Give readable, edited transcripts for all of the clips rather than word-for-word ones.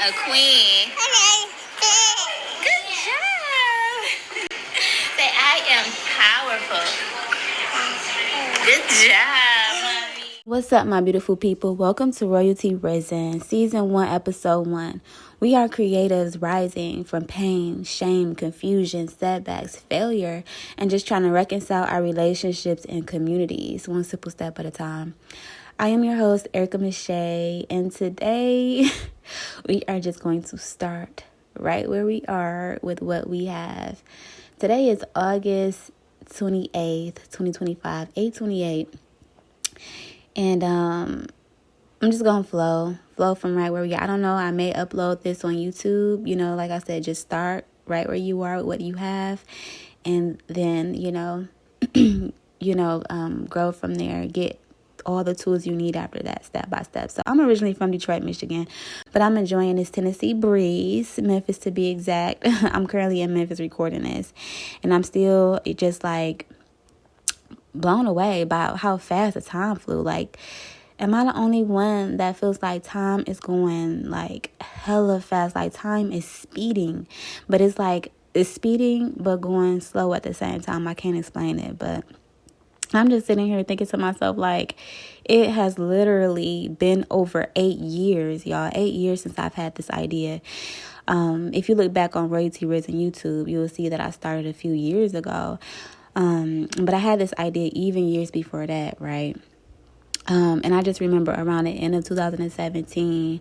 A queen. Good job. Say, I am powerful. Good job, mommy. What's up, my beautiful people? Welcome to Royalty Risen, Season 1, Episode 1. We are creatives rising from pain, shame, confusion, setbacks, failure, and just trying to reconcile our relationships and communities, one simple step at a time. I am your host, Erica Miche, and today we are just going to start right where we are with what we have. Today is August 28th, 2025, 8/28. And I'm just going to flow from right where we are. I don't know. I may upload this on YouTube. Like I said, just start right where you are with what you have. And then, grow from there. Get all the tools you need after that, step by step. So I'm originally from Detroit, Michigan, but I'm enjoying this Tennessee breeze, Memphis to be exact. I'm currently in Memphis recording this. And I'm still just like blown away by how fast the time flew. Like, am I the only one that feels like time is going like hella fast? Like, time is speeding, but it's like it's speeding but going slow at the same time. I can't explain it, but I'm just sitting here thinking to myself, like, it has literally been over 8 years, y'all. 8 years since I've had this idea. If you look back on Royalty Risen YouTube, you will see that I started a few years ago. But I had this idea even years before that, right? And I just remember around the end of 2017,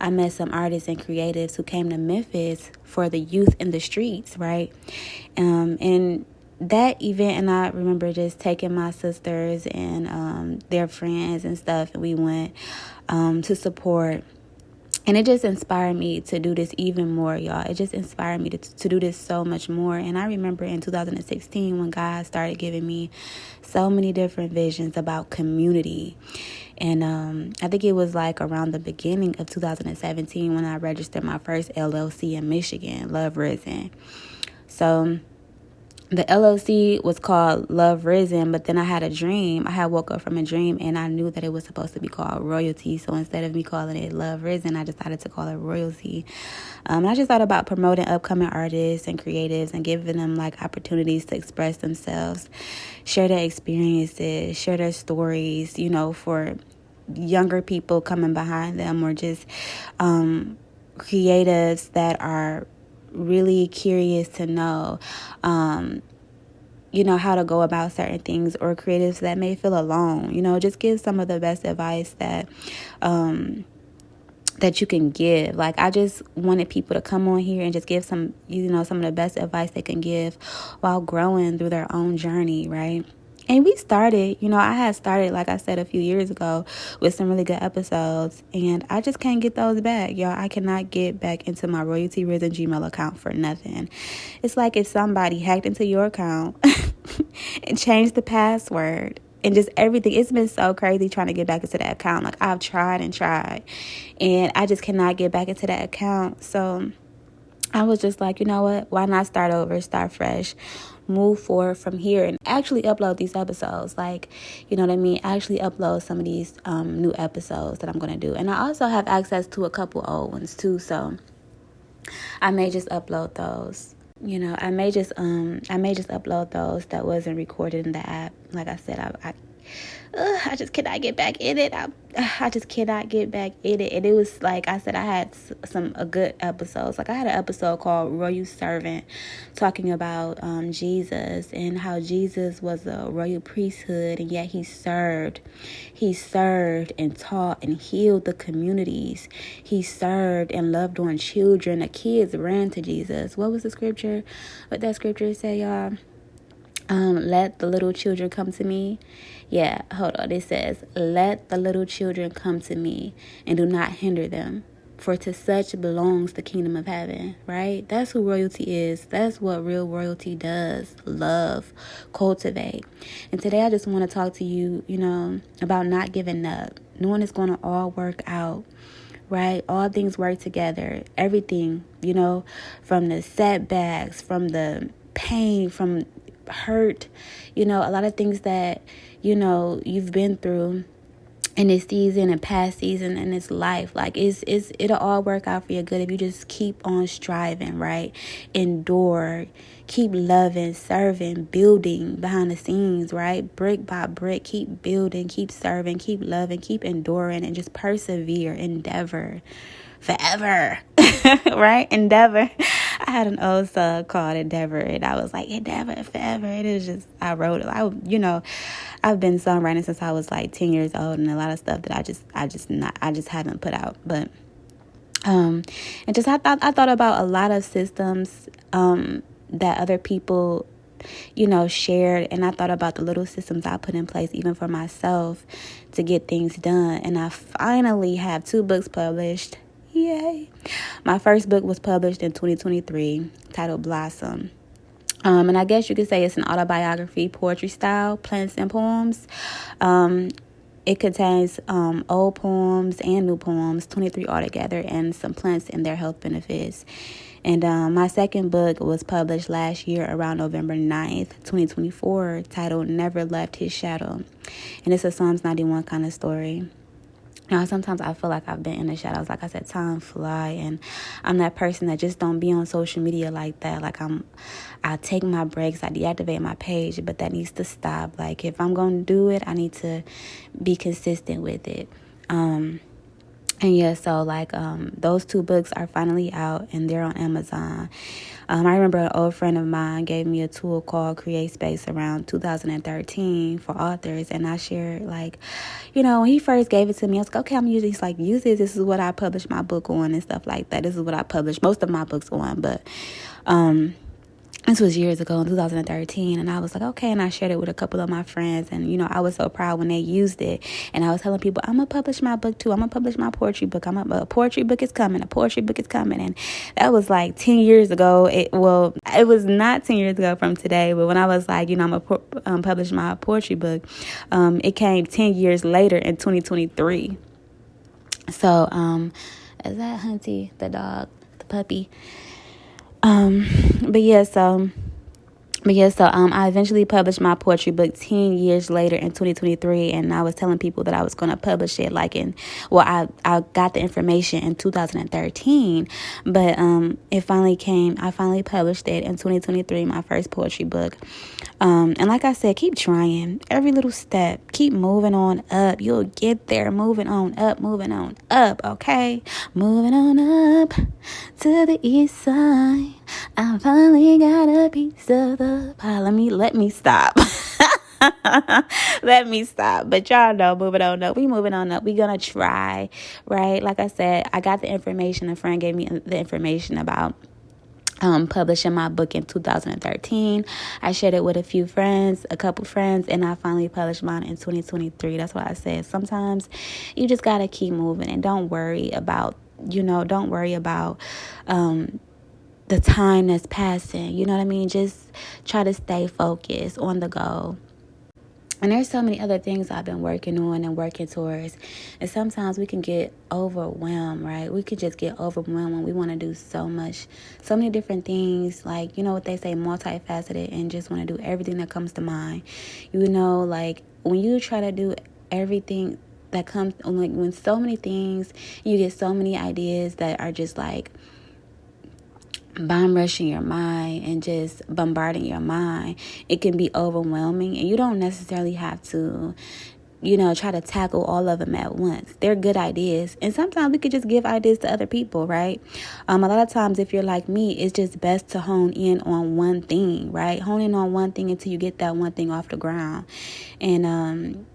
I met some artists and creatives who came to Memphis for the youth in the streets, right? And that event, and I remember just taking my sisters and their friends and stuff, and we went to support. And it just inspired me to do this even more, y'all. It just inspired me to do this so much more. And I remember in 2016 when God started giving me so many different visions about community. And I think it was like around the beginning of 2017 when I registered my first LLC in Michigan, Love Risen. So the LLC was called Love Risen, but then I had a dream. I had woke up from a dream, and I knew that it was supposed to be called Royalty. So instead of me calling it Love Risen, I decided to call it Royalty. I just thought about promoting upcoming artists and creatives and giving them like opportunities to express themselves, share their experiences, share their stories, for younger people coming behind them, or just creatives that are really curious to know how to go about certain things, or creatives that may feel alone. Just give some of the best advice that you can give. Like, I just wanted people to come on here and just give some of the best advice they can give while growing through their own journey, right? And we started, I had started, like I said, a few years ago with some really good episodes, and I just can't get those back, y'all. I cannot get back into my Royalty Risen Gmail account for nothing. It's like if somebody hacked into your account and changed the password and just everything. It's been so crazy trying to get back into that account. Like, I've tried, and I just cannot get back into that account. So I was just like, you know what? Why not start over, start fresh, move forward from here, and actually upload these episodes. Like, you know what I mean? Actually upload some of these new episodes that I'm going to do. And I also have access to a couple old ones too. So I may just upload those. I may just upload those that wasn't recorded in the app. Like I said, I just cannot get back in it. I just cannot get back in it. And it was like I said, I had some good episodes. Like, I had an episode called Royal Servant, talking about Jesus and how Jesus was a royal priesthood, and yet he served and taught and healed the communities. He served and loved on children. The kids ran to Jesus. What was the scripture? What that scripture say, y'all? Let the little children come to me. Yeah, hold on. It says, let the little children come to me, and do not hinder them, for to such belongs the kingdom of heaven, right? That's who royalty is. That's what real royalty does. Love, cultivate. And today I just want to talk to you, about not giving up, knowing it's going to all work out, right? All things work together. Everything, from the setbacks, from the pain, from hurt, a lot of things that, you've been through. in this season and past season in this life. Like it'll all work out for your good if you just keep on striving, right? Endure, keep loving, serving, building behind the scenes, right? Brick by brick, keep building, keep serving, keep loving, keep enduring, and just persevere, endeavor forever. Right? Endeavor. I had an old song called Endeavor, and I was like, Endeavor forever. It is just, I wrote it. I've been songwriting since I was like 10 years old, and a lot of stuff that I just haven't put out. But and just I thought about a lot of systems that other people shared, and I thought about the little systems I put in place even for myself to get things done. And I finally have 2 books published. Yay. My first book was published in 2023, titled Blossom. And I guess you could say it's an autobiography, poetry style, plants and poems. It contains old poems and new poems, 23 altogether, and some plants and their health benefits. And my second book was published last year around November 9th, 2024, titled Never Left His Shadow. And it's a Psalms 91 kind of story. Now, sometimes I feel like I've been in the shadows. Like I said, time fly, and I'm that person that just don't be on social media like that. Like I take my breaks, I deactivate my page, but that needs to stop. Like if I'm going to do it, I need to be consistent with it. And yeah, so like those 2 books are finally out, and they're on Amazon. I remember an old friend of mine gave me a tool called Create Space around 2013 for authors, and I shared, like, when he first gave it to me, I was like, okay, I'm using. He's like, use it. This is what I published my book on and stuff like that. This is what I published most of my books on, but this was years ago in 2013, and I was like, okay, and I shared it with a couple of my friends, and, I was so proud when they used it, and I was telling people, I'm going to publish my book, too. I'm going to publish my poetry book. A poetry book is coming. A poetry book is coming, and that was like 10 years ago. It was not 10 years ago from today, but when I was like, I'm going to publish my poetry book, it came 10 years later in 2023. So, is that Hunty, the dog, the puppy? I eventually published my poetry book 10 years later in 2023, and I was telling people that I was going to publish it I got the information in 2013, but it finally came. I finally published it in 2023, my first poetry book. And like I said, keep trying every little step, keep moving on up. You'll get there. Moving on up, okay? Moving on up to the east side. I finally got a piece of the pie. Let me stop. Let me stop. But y'all know, moving on up. We moving on up. We gonna try, right? Like I said, I got the information. A friend gave me the information about publishing my book in 2013. I shared it with a couple friends, and I finally published mine in 2023. That's why I said sometimes you just gotta keep moving, and don't worry about the time that's passing. You know what I mean? Just try to stay focused on the goal. And there's so many other things I've been working on and working towards. And sometimes we can get overwhelmed, right? We could just get overwhelmed when we want to do so many different things. Like, what they say, multifaceted, and just want to do everything that comes to mind. Like when you try to do everything that comes, like when so many things, you get so many ideas that are just like bomb rushing your mind and just bombarding your mind. It can be overwhelming, and you don't necessarily have to try to tackle all of them at once. They're good ideas, and sometimes we could just give ideas to other people, right? A lot of times, if you're like me, it's just best to hone in on one thing, right? Hone in on one thing until you get that one thing off the ground. And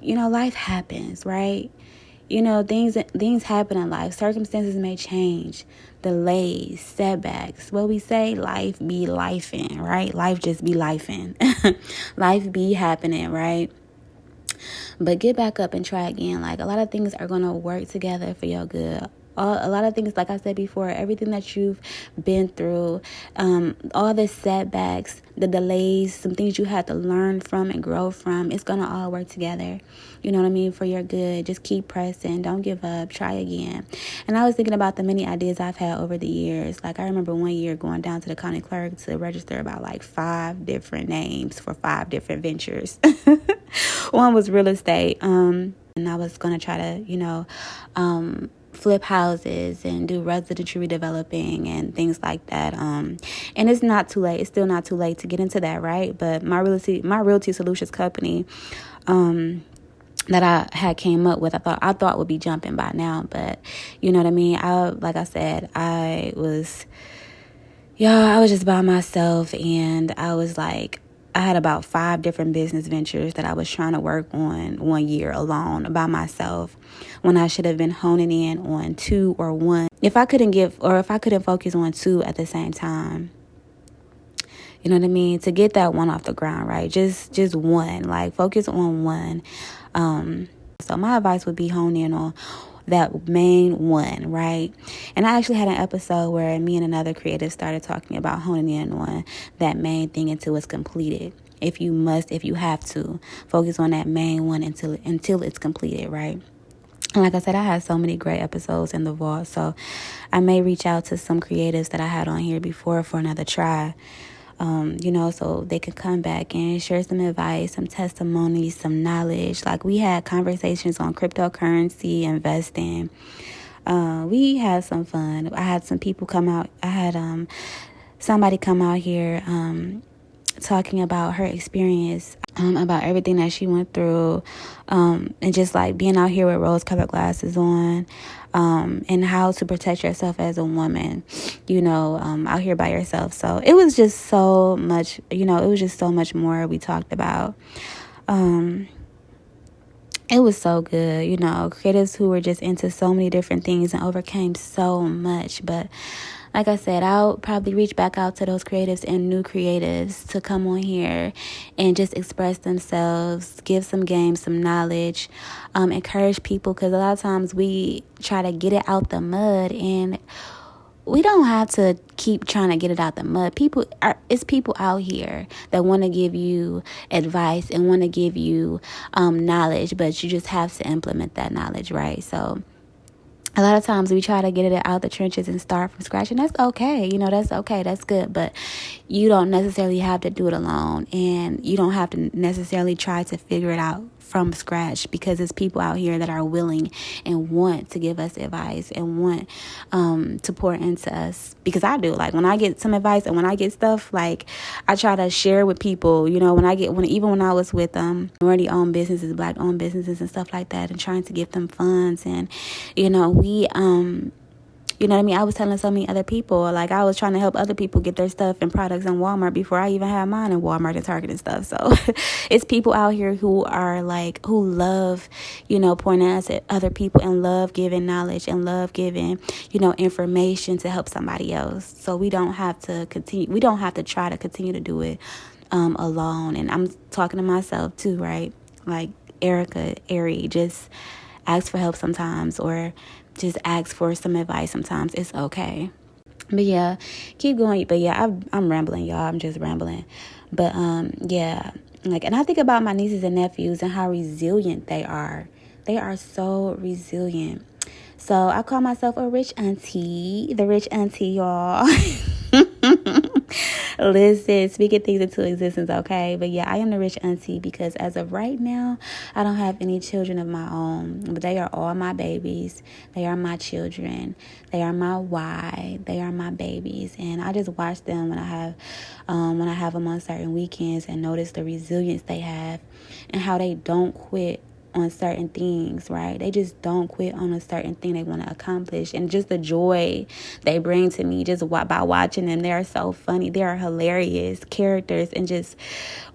life happens, right? Things happen in life. Circumstances may change, delays, setbacks. What we say, life be lifing, right? Life just be lifing. Life be happening, right? But get back up and try again. Like, a lot of things are going to work together for your good. a lot of things, like I said before, everything that you've been through, all the setbacks, the delays, some things you had to learn from and grow from, it's going to all work together. You know what I mean? For your good. Just keep pressing. Don't give up. Try again. And I was thinking about the many ideas I've had over the years. Like, I remember one year going down to the county clerk to register about like 5 different names for 5 different ventures. One was real estate. And I was going to try to, flip houses and do residential redeveloping and things like that. And it's not too late. It's still not too late to get into that, right? But my realty solutions company, that I had came up with, I thought would be jumping by now, but you know what I mean? Like I said, I was just by myself, and I was like, I had about 5 different business ventures that I was trying to work on one year alone by myself, when I should have been honing in on 2 or 1. If I couldn't focus on 2 at the same time, you know what I mean? To get that one off the ground, right? Just one, like focus on one. So my advice would be hone in on that main one, right? And I actually had an episode where me and another creative started talking about honing in on that main thing until it's completed. If you have to, focus on that main one until it's completed, right? And like I said, I had so many great episodes in the vault, so I may reach out to some creatives that I had on here before for another try. So they could come back and share some advice, some testimonies, some knowledge. Like, we had conversations on cryptocurrency, investing. We had some fun. I had some people come out. I had somebody come out here talking about her experience, about everything that she went through, and just like being out here with rose-colored glasses on, and how to protect yourself as a woman, out here by yourself. So it was just so much, more we talked about. It was so good, creatives who were just into so many different things and overcame so much. But like I said, I'll probably reach back out to those creatives and new creatives to come on here and just express themselves, give some game, some knowledge, encourage people, because a lot of times we try to get it out the mud, and we don't have to keep trying to get it out the mud. It's people out here that want to give you advice and want to give you knowledge, but you just have to implement that knowledge, right? So a lot of times we try to get it out the trenches and start from scratch, and that's okay. That's okay. That's good. But you don't necessarily have to do it alone, and you don't have to necessarily try to figure it out from scratch, because it's people out here that are willing and want to give us advice and want to pour into us. Because I do, like, when I get some advice and when I get stuff, like, I try to share with people, even when I was with minority owned businesses, black owned businesses and stuff like that, and trying to give them funds. And I was telling so many other people, like, I was trying to help other people get their stuff and products in Walmart before I even had mine in Walmart and Target and stuff. So it's people out here who are like, who love, pointing us at other people and love giving knowledge and love giving, information to help somebody else. So we don't have to try to continue to do it alone. And I'm talking to myself too, right? Like Erica, Ari, just ask for help sometimes, or just ask for some advice sometimes. It's okay. But yeah, keep going. But yeah, I'm rambling, y'all. I'm just rambling. But yeah, and I think about my nieces and nephews and how resilient they are. They are so resilient. So I call myself a rich auntie, the rich auntie, y'all. Listen, speaking things into existence, okay? But yeah, I am the rich auntie, because as of right now, I don't have any children of my own, but they are all my babies. They are my children. They are my why. They are my babies, and I just watch them when I have them on certain weekends, and notice the resilience they have and how they don't quit on certain things, right? They just don't quit on a certain thing they want to accomplish, and just the joy they bring to me just by watching them. They are so funny. They are hilarious characters, and just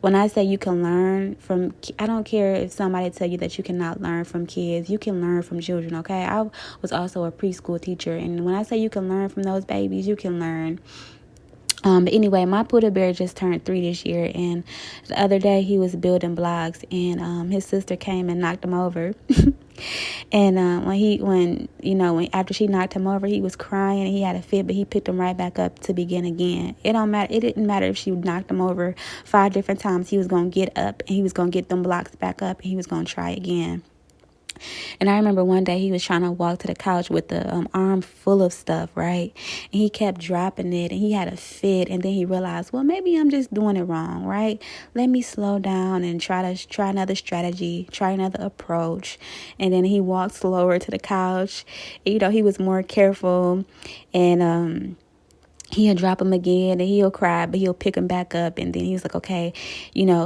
when I say you can learn from, I don't care if somebody tell you that you cannot learn from kids. You can learn from children, okay? I was also a preschool teacher, and when I say you can learn from those babies, you can learn. But anyway, my poodle bear just turned 3 this year, and the other day he was building blocks, and his sister came and knocked him over. And when after she knocked him over, he was crying and he had a fit, but he picked him right back up to begin again. It didn't matter if she knocked him over 5 different times. He was gonna get up and he was gonna get them blocks back up and he was gonna try again. And I remember one day he was trying to walk to the couch with the arm full of stuff, right? And he kept dropping it and he had a fit. And then he realized, well, maybe I'm just doing it wrong, right? Let me slow down and try another strategy, try another approach. And then he walked slower to the couch. He was more careful, and he'll drop him again and he'll cry, but he'll pick him back up. And then he was like, okay,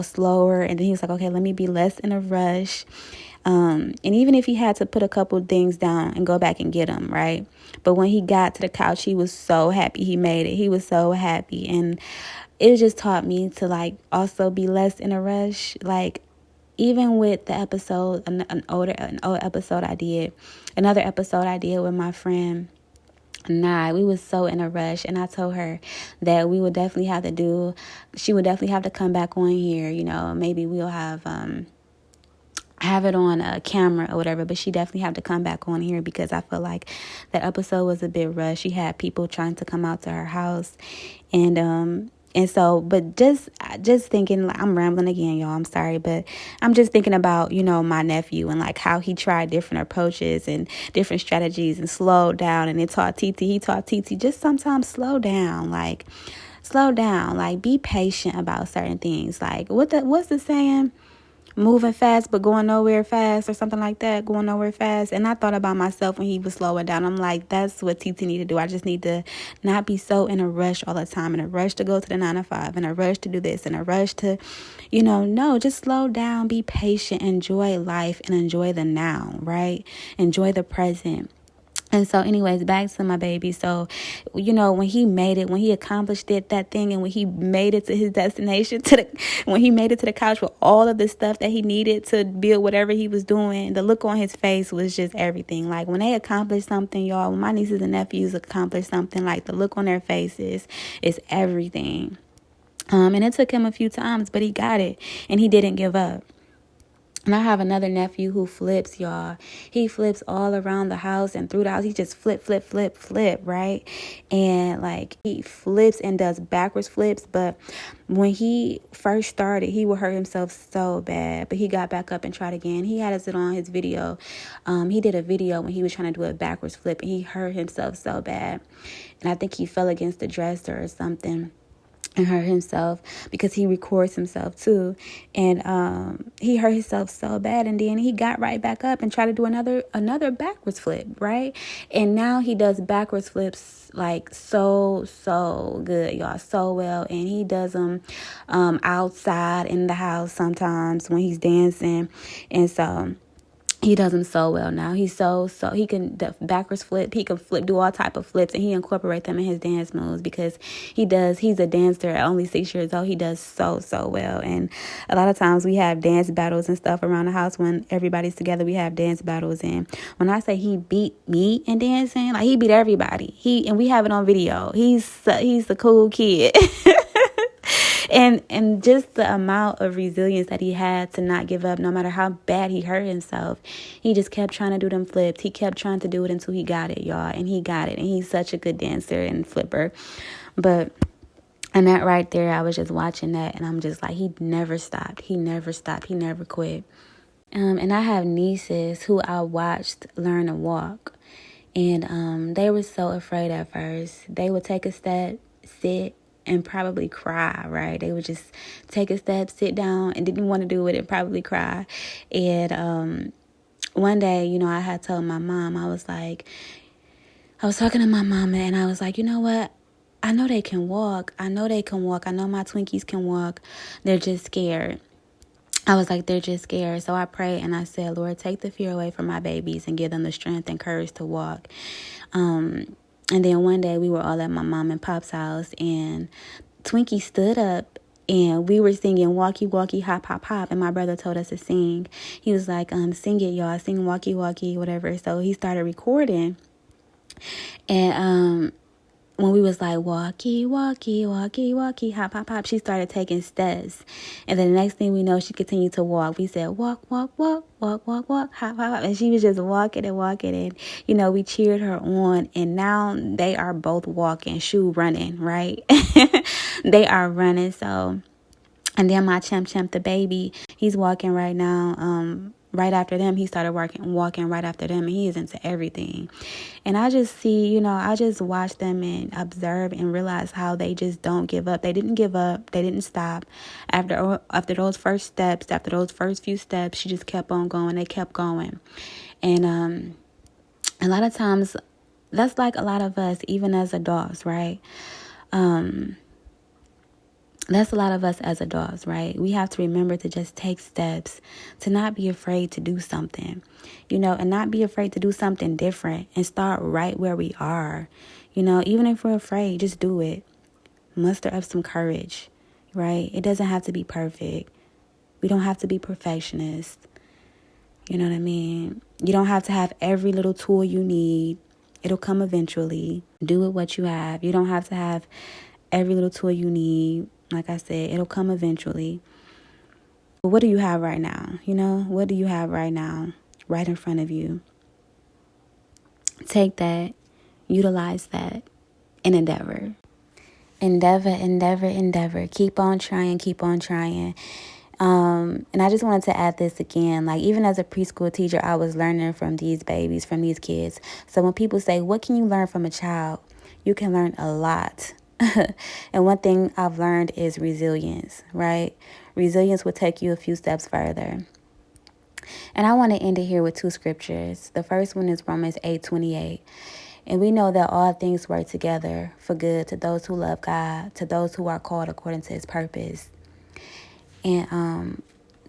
slower. And then he was like, okay, let me be less in a rush. And even if he had to put a couple things down and go back and get them, right? But when he got to the couch, he was so happy he made it. He was so happy. And it just taught me to also be less in a rush. Even with the episode, another episode I did with my friend. We was so in a rush, and I told her that she would definitely have to come back on here. Maybe we'll have it on a camera or whatever, but she definitely have to come back on here because I feel like that episode was a bit rushed. She had people trying to come out to her house, and so, but just thinking, I'm rambling again, y'all, I'm sorry, but I'm just thinking about, my nephew and how he tried different approaches and different strategies and slowed down, and he taught TT, just sometimes slow down, be patient about certain things. What's the saying? Moving fast but going nowhere fast, or something like that, going nowhere fast. And I thought about myself when he was slowing down. I'm like, that's what TT need to do. I just need to not be so in a rush all the time, in a rush to go to the 9 to 5, in a rush to do this, in a rush to, no, just slow down, be patient, enjoy life, and enjoy the now, right? Enjoy the present. And so anyways, back to my baby. So, when he made it, when he accomplished that thing, and when he made it to his destination, when he made it to the couch with all of the stuff that he needed to build whatever he was doing, the look on his face was just everything. When they accomplish something, y'all, when my nieces and nephews accomplish something, the look on their faces is everything. And it took him a few times, but he got it, and he didn't give up. And I have another nephew who flips, y'all. He flips all around the house and through the house. He just flip, right? And he flips and does backwards flips. But when he first started, he would hurt himself so bad. But he got back up and tried again. He had it on his video. He did a video when he was trying to do a backwards flip, and he hurt himself so bad. And I think he fell against the dresser or something and hurt himself, because he records himself too. And he hurt himself so bad, and then he got right back up and tried to do another backwards flip, right? And now he does backwards flips so good, y'all, so well. And he does them outside in the house sometimes when he's dancing. And so he does them so well now. He's so he can backwards flip. He can do all type of flips, and he incorporate them in his dance moves because he's a dancer at only 6 years old. He does so well. And a lot of times we have dance battles and stuff around the house when everybody's together. We have dance battles, and when I say he beat me in dancing, he beat everybody. And we have it on video. He's the cool kid. And just the amount of resilience that he had to not give up, no matter how bad he hurt himself. He just kept trying to do them flips. He kept trying to do it until he got it, y'all. And he got it. And he's such a good dancer and flipper. And that right there, I was just watching that, and I'm just like, he never stopped. He never quit. And I have nieces who I watched learn to walk. And they were so afraid at first. They would take a step, sit, and probably cry, right? They would just take a step, sit down, and didn't want to do it, and probably cry. And one day, I had told my mom, I was talking to my mama, and I was like, you know what? I know they can walk. I know my Twinkies can walk. They're just scared. I was like, they're just scared. So I prayed, and I said, Lord, take the fear away from my babies and give them the strength and courage to walk. And then one day we were all at my mom and pop's house, and Twinkie stood up, and we were singing Walkie Walkie Hop Hop Hop, and my brother told us to sing. He was like, sing it, y'all, sing Walkie Walkie, whatever. So he started recording, and when we was like, walkie, walkie, walkie, walkie, hop, hop, hop, she started taking steps. And then the next thing we know, she continued to walk. We said, walk, walk, walk, walk, walk, walk, hop, hop, hop. And she was just walking and walking. And, we cheered her on. And now they are both walking, running, right? They are running. So, and then my Chimp, the baby, he's walking right now. Right after them, he started walking right after them, and he is into everything. And I just see, I just watch them and observe and realize how they just don't give up. They didn't give up. They didn't stop. After those first steps, after those first few steps, she just kept on going. They kept going. And a lot of times, that's like a lot of us, even as adults, right? That's a lot of us as adults, right? We have to remember to just take steps, to not be afraid to do something, and not be afraid to do something different and start right where we are. Even if we're afraid, just do it. Muster up some courage, right? It doesn't have to be perfect. We don't have to be perfectionists. You know what I mean? You don't have to have every little tool you need. It'll come eventually. Do with what you have. You don't have to have every little tool you need. Like I said, it'll come eventually. But what do you have right now? What do you have right now, right in front of you? Take that, utilize that, and endeavor. Endeavor. Keep on trying, keep on trying. And I just wanted to add this again. Like, even as a preschool teacher, I was learning from these babies, from these kids. So when people say, what can you learn from a child? You can learn a lot. And one thing I've learned is resilience, right? Resilience will take you a few steps further. And I want to end it here with 2 scriptures. The first one is Romans 8:28. And we know that all things work together for good to those who love God, to those who are called according to his purpose. And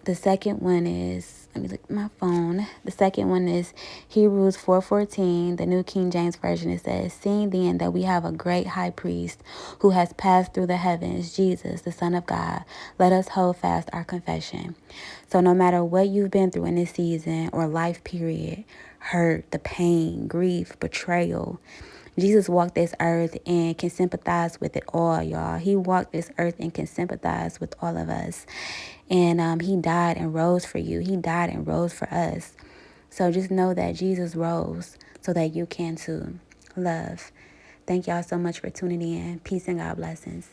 the second one is, let me look at my phone. The second one is Hebrews 4:14, the New King James Version. It says, seeing then that we have a great high priest who has passed through the heavens, Jesus, the Son of God, let us hold fast our confession. So no matter what you've been through in this season or life period, hurt, the pain, grief, betrayal, Jesus walked this earth and can sympathize with it all, y'all. He walked this earth and can sympathize with all of us. And he died and rose for you. He died and rose for us. So just know that Jesus rose so that you can too. Love. Thank y'all so much for tuning in. Peace and God blessings.